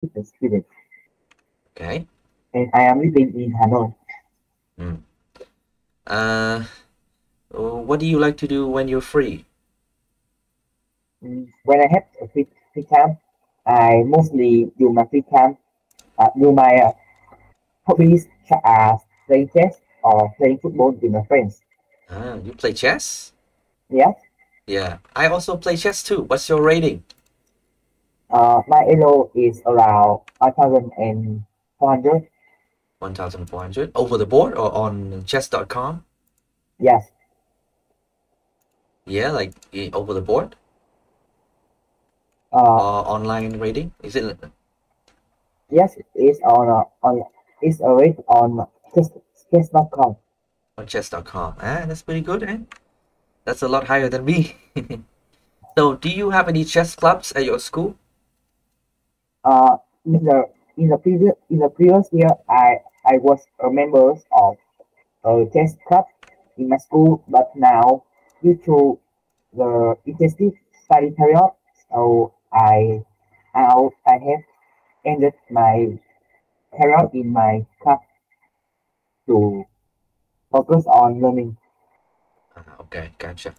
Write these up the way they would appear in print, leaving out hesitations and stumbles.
a student, Okay. and I am living in Hanoi. Mm. Uh, what do you like to do when you're free? When I have a free time, I mostly do my free time, do my hobbies such as playing chess or playing football with my friends. Ah, you play chess? Yes, Yeah, I also play chess too. What's your rating? my elo is around 1,400. 1,400 over the board or on chess.com? Yes, Yeah, like over the board uh, or online rating? Is it yes, it's on it's a rate on chess.com. on chess.com? Ah, that's pretty good, eh? That's a lot higher than me. So, do you have any chess clubs at your school? Uh, in the in the previous year, I was a member of a chess club in my school, but now due to the intensive study period, so I have ended my career in my club to focus on learning. Ah, okay, gotcha.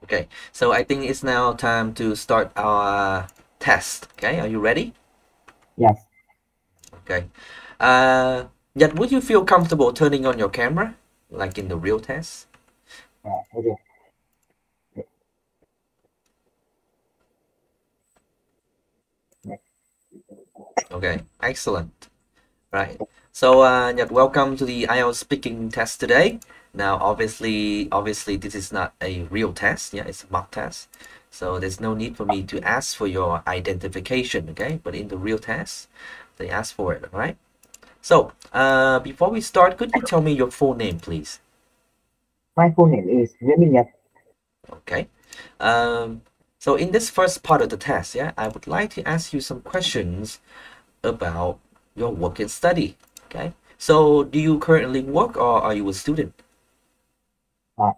Okay, so I think it's now time to start our test. Okay, are you ready? Yes. Okay. Uh, Yet, would you feel comfortable turning on your camera, like in the real test? Okay. Okay, excellent. Right. So, Nhật, welcome to the IELTS speaking test today. Now, obviously, this is not a real test. Yeah, it's a mock test. So there's no need for me to ask for your identification. Okay, but in the real test, they ask for it. All right. So, before we start, could you tell me your full name, please? My full name is Nguyễn. Okay. Um, so in this first part of the test, yeah, I would like to ask you some questions about your work and study. Okay. So, do you currently work or are you a student?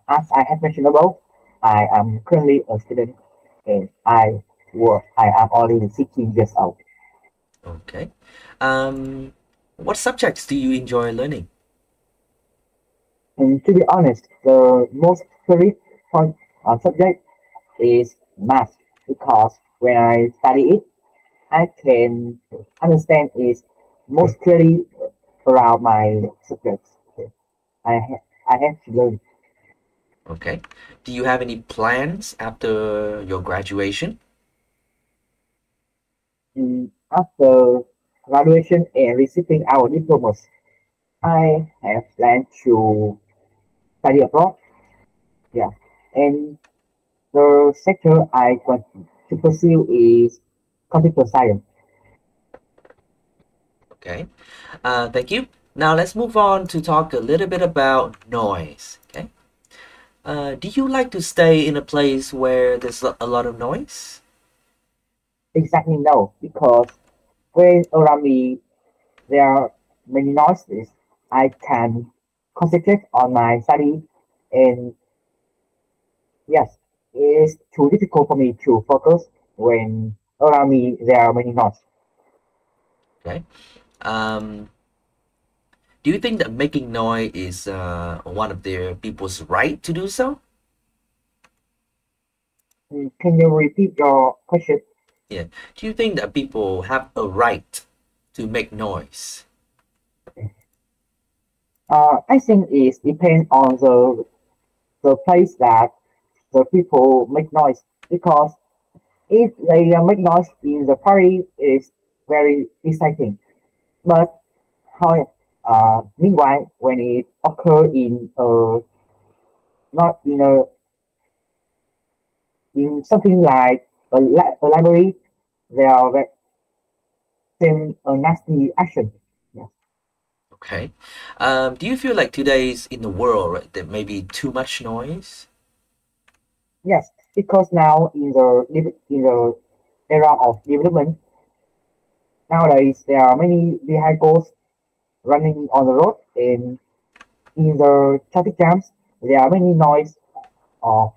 As I have mentioned above, I am currently a student and I am already 16 years old. Okay. Um, what subjects do you enjoy learning? And to be honest, the most favorite subject is math because when I study it, I can understand it most clearly around my subjects. I have to learn. Okay. Do you have any plans after your graduation? After graduation and receiving our diplomas, I have planned to study abroad. Yeah, and the sector I want to pursue is computer science. Okay. Thank you. Now let's move on to talk a little bit about noise. Okay. Do you like to stay in a place where there's a lot of noise? Exactly no, because when around me there are many noises, I can concentrate on my study, and yes, it's too difficult for me to focus when around me there are many noises. Okay. Um, do you think that making noise is one of the people's right to do so? Can you repeat your question? Yeah. Do you think that people have a right to make noise? I think it depends on the place that the people make noise because if they make noise in the party, it's very exciting. But how, meanwhile, when it occurs in not in something like a library, there are same a nasty action. Yes, Okay. Do you feel like today's in the world, right, there may be too much noise? yes, because now in the era of development, nowadays there are many vehicles running on the road, and in the traffic jams, there are many noise of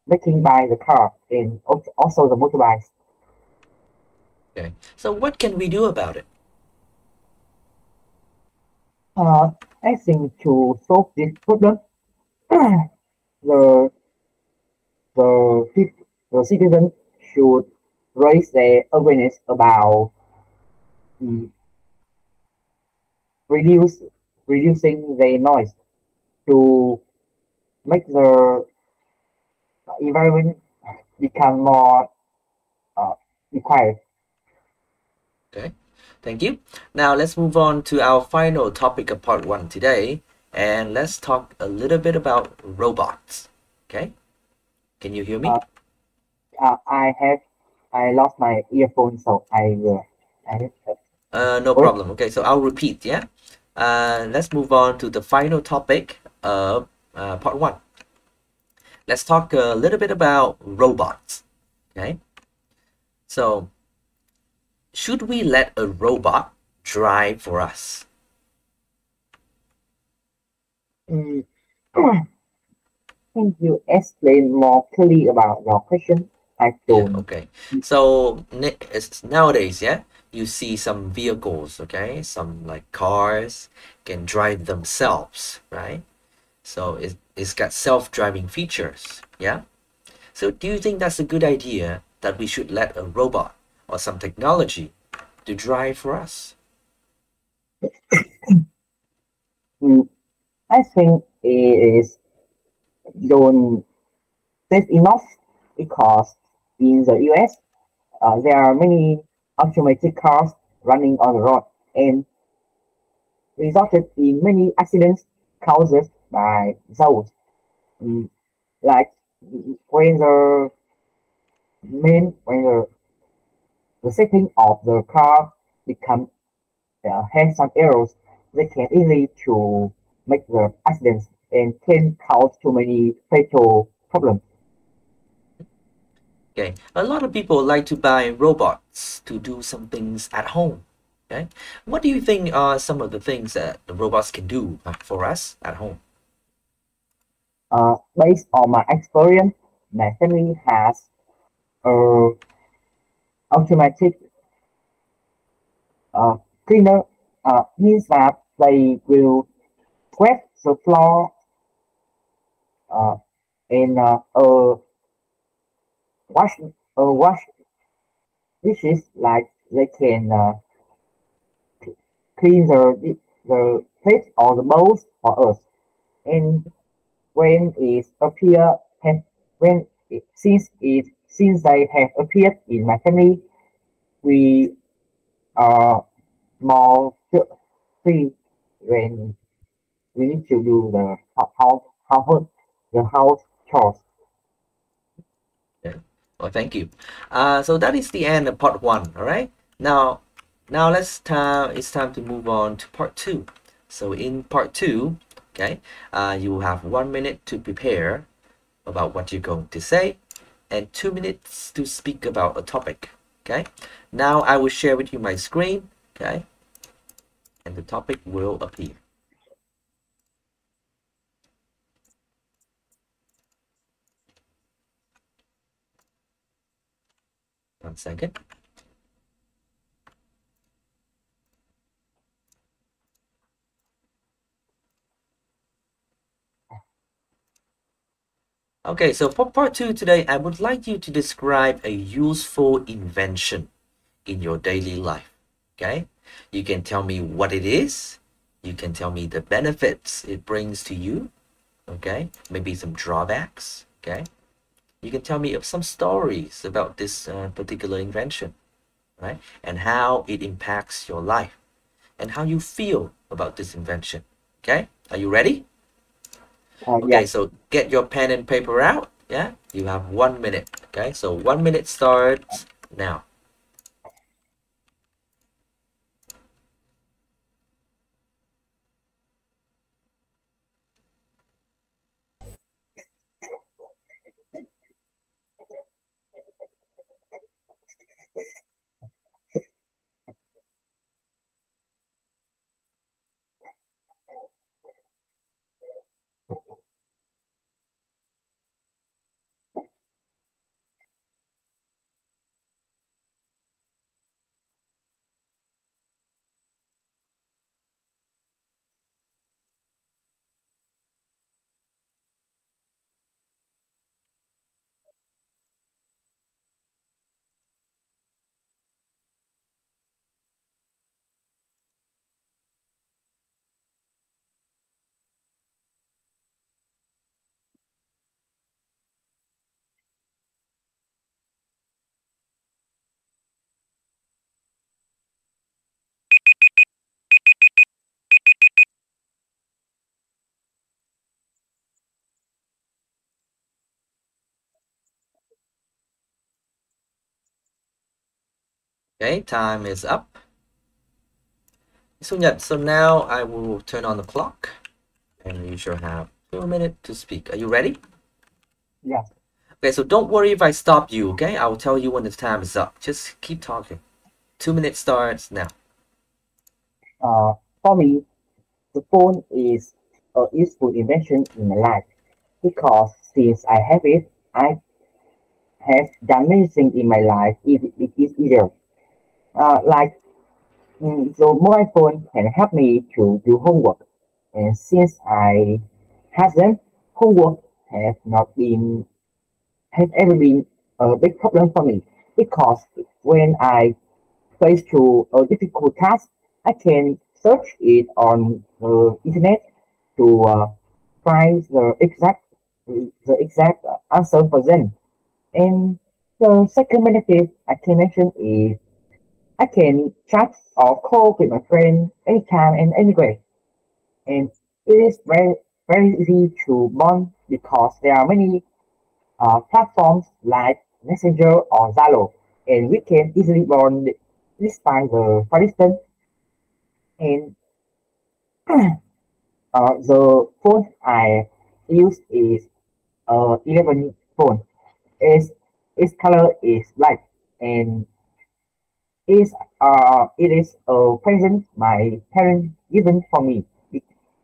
making by the car and also the motorbikes. Okay. So what can we do about it? I think to solve this problem, the the citizen should raise their awareness about mm, reduce reducing the noise to make the environment become more uh, quiet. Okay. Thank you. Now let's move on to our final topic of part one today, and let's talk a little bit about robots. Okay. Can you hear me? Uh, I lost my earphone, so I No wait. problem. Okay, so I'll repeat, yeah? Let's move on to the final topic of part one. Let's talk a little bit about robots, okay? So, should we let a robot drive for us? Mm, can you explain more clearly about your question? I Yeah, don't. okay. So, nowadays, yeah, you see some vehicles, okay? Some like cars can drive themselves, right? So, it's got self-driving features, yeah? So do you think that's a good idea that we should let a robot or some technology to drive for us? Mm, I think it is don't safe enough because in the US there are many automated cars running on the road and resulted in many accidents caused by those. Mm, like when the setting of the car become has some errors, they can easily to make the accidents and can cause too many fatal problems. Okay, a lot of people like to buy robots to do some things at home. Okay, what do you think are some of the things that the robots can do for us at home? Based on my experience, my family has a automatic uh, cleaner. Means that they will sweep the floor uh, and wash wash dishes like they can clean the plate or the bowls for us. And when it appear have when it, since they have appeared in my family, we are more free when we need to do the house the house chores. Okay. Well, thank you. So that is the end of part one. All right. Now, now it's time to move on to part two. So in part two, okay, you will have 1 minute to prepare about what you're going to say and 2 minutes to speak about a topic. Okay. Now I will share with you my screen. Okay. And the topic will appear. 1 second. Okay, so for part two today, I would like you to describe a useful invention in your daily life. Okay, you can tell me what it is, you can tell me the benefits it brings to you, okay, maybe some drawbacks, okay, you can tell me of some stories about this particular invention, right, and how it impacts your life and how you feel about this invention. Okay, are you ready? Yeah. Okay, so get your pen and paper out. Yeah, you have 1 minute. Okay, so 1 minute starts now. Okay, time is up. So Nhật, so now I will turn on the clock and you shall have 2 minutes to speak. Are you ready? Yes. Okay, so don't worry if I stop you, okay? I will tell you when the time is up. Just keep talking. 2 minutes starts now. For me, the phone is a useful invention in my life because since I have it, I have done many things in my life. It is easier. Like the mobile phone can help me to do homework, and since I have them, homework have ever been a big problem for me because when I face to a difficult task, I can search it on the internet to find the exact answer for them. And the second benefit I can mention is I can chat or call with my friend anytime and anywhere. And it is very easy to bond because there are many platforms like Messenger or Zalo, and we can easily bond despite the far distance. And the phone I use is 11 phone. Its color is black, and it is a present my parents given for me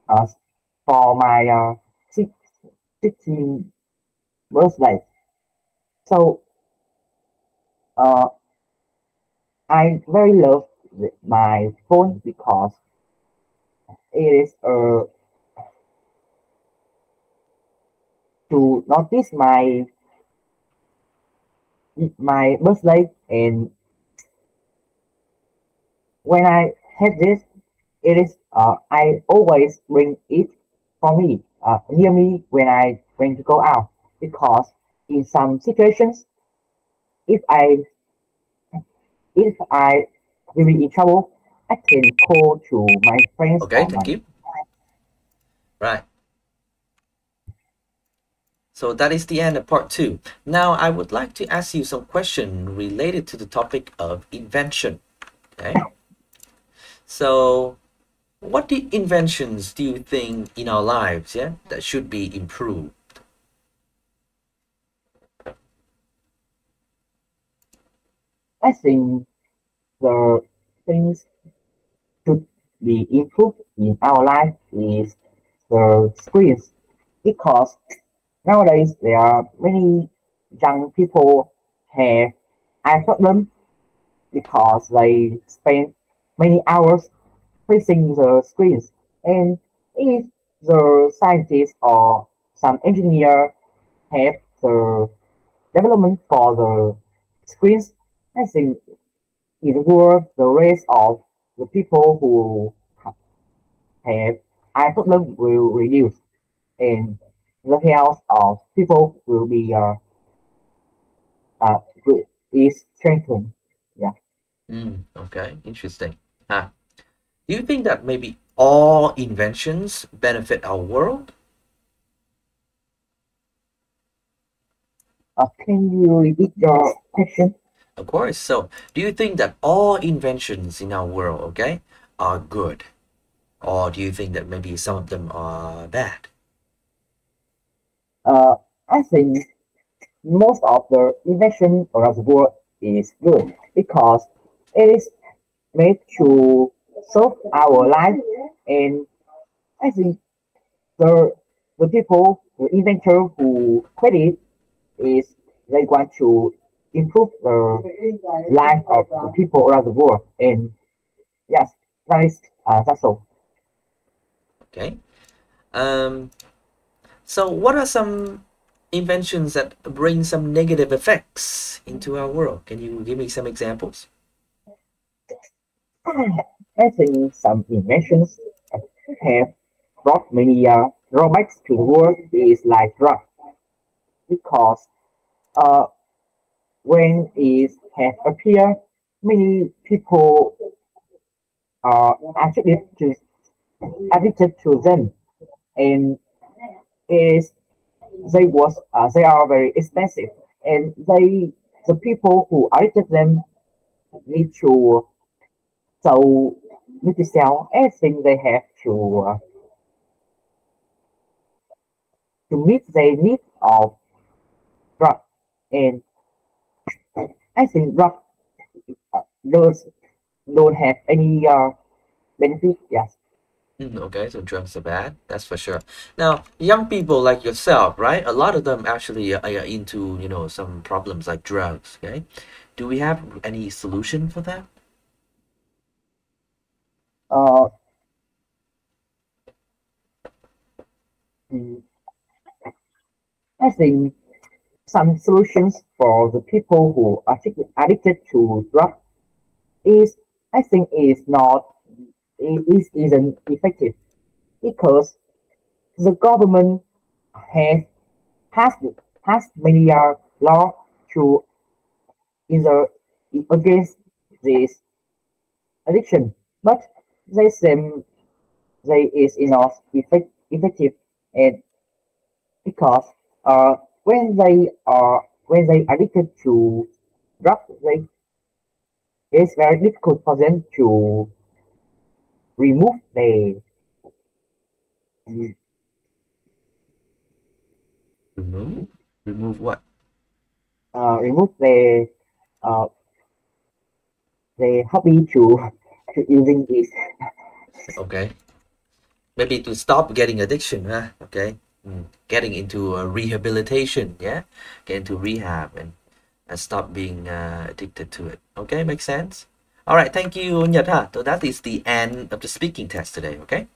uh, for my 16th birthday. So uh, I very love my phone because it is to notice my birthday, and when I have this, it is I always bring it for me near me when I going to go out because in some situations if I will be in trouble, I can call to my friends Okay, or thank my you. Right. So that is the end of part 2. Now I would like to ask you some question related to the topic of invention. Okay. So what the inventions do you think in our lives, yeah, that should be improved? I think the things should be improved in our life is the screens because nowadays there are many young people have eye problem because they spend many hours facing the screens. And if the scientists or some engineer have the development for the screens, I think it will the rest of the people who have eye problem will reduce and the health of people will be uh, is strengthened. Yeah. Okay, interesting. Huh. Do you think that maybe all inventions benefit our world? Can you repeat your question? Of course. So, do you think that all inventions in our world, okay, are good? Or do you think that maybe some of them are bad? Uh, I think most of the invention around the world is good because it is made to solve our life, and I think the the inventor who created is they want to improve the life of the people around the world, and yes, that's all. Okay. Um, so what are some inventions that bring some negative effects into our world? Can you give me some examples? I think some inventions have brought many drawbacks to the world is like drug because uh, when it has appeared, many people are addicted to them, and is they are very expensive, and the people who addicted them need to so need to sell everything they have to meet the needs of drug. And I think drug those don't have any benefit. Yes. Okay, so drugs are bad, that's for sure. Now, young people like yourself, right? A lot of them actually are into, some problems like drugs, okay? Do we have any solution for that? Uh, mm, I think some solutions for the people who are addicted to drugs is I think is not it isn't effective because the government has passed passed many law to either against this addiction, but they seem they is not effective and because when they addicted to drugs, it's very difficult for them to remove Remove? Remove what? remove uh, the hobby to using this. Okay. Maybe to stop getting addiction, huh? Okay. Getting into rehabilitation, yeah? Get into rehab and stop being addicted to it. Okay, makes sense? All right, thank you, Nhật. So that is the end of the speaking test today, okay?